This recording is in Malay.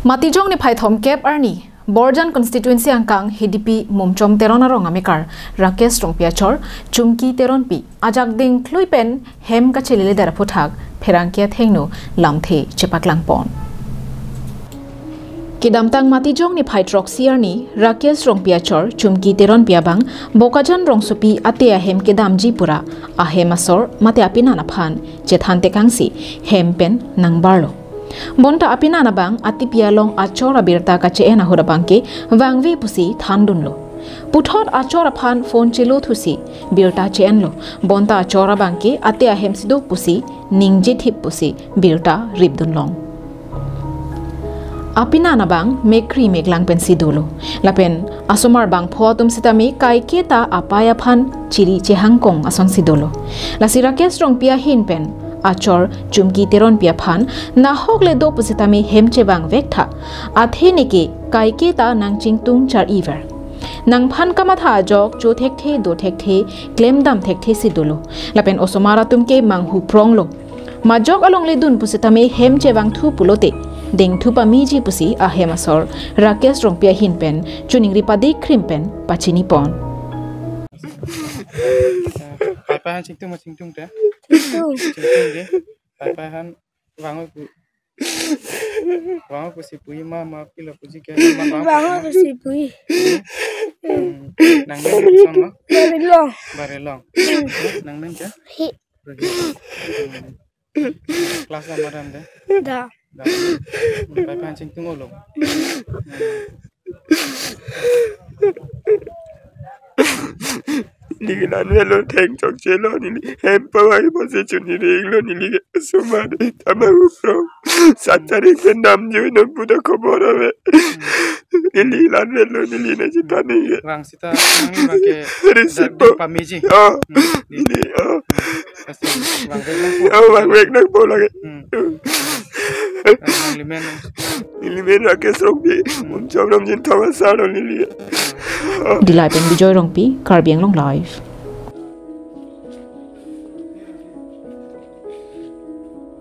Matijong ni Python Cape Arni, Borjan constituency angkang HDP mumchom terona rong amikar, Rakesh Rongpiachor, Chumki Teronpi, Ajak ding Kluipen, Hem Kachelile Daraputhak, Perangkia Thengno, Lamthe, Chepaklangpon. Kidamtang Matijong ni Pytrok Siarni, Rakesh Rongpiachor, Chumki Teron Piabang, Bokajan Rongsupi Atea Hem Kedam Jipura, Ahem Asor, Mate Apinanapan, Jethan Tekangsi, Hempen, Nangbarlo. Bonta apina nabang ati pialong achora birta ka cheena hurabangke wangvi pusi thandunlo puthot achora phan phone chilo thusi birta chenlo bonta achora bangke ate ahem sido pusi ningje thip pusi birta ribdunlong apina nabang mekri meglang pensidolo lapen asomar bang photum sitami kai keta apaya phan chiri chehangkong ason sidolo lasira kestrong pia hinpen Achor Chumki Teron Piaphan Nahok le do pusitami hemchebang vekta Athenike Kaiketa Nang Chingtung Char Iver Nang Phan Kamatha Jok Jo Thekte Do Thekte Klemdam Thekte Sidolo Lapen Osomara Tumke Manghu Pronglo Majok along le dun pusitami hemchebang thu pulote Ding thupa miji pusi ahemasor Rakesh Rongpia hinpen Chuning ripadi krimpen Pachini pon Papahan singtung teh. Singtung deh. Papahan wangu si pui mama pila puji ke wangu si pui. Nang nang sama. Barelong. Nang nang je. Kelas amaran deh. Da. Papahan singtung ulung. Nigilan velo teng chok chelo nili hempawai position ni reglo nili sumade tamahu pro satare kendam ju no buda kobora ve nili lan velo nili na chitani wang sita nang bangke resipo pamiji nili wang wek nak bola ke limen nili Rakesh Rongpi mumchom namjin thawasaro nili Dilai pen Bijoy Rongpi, Karbiang Long Live.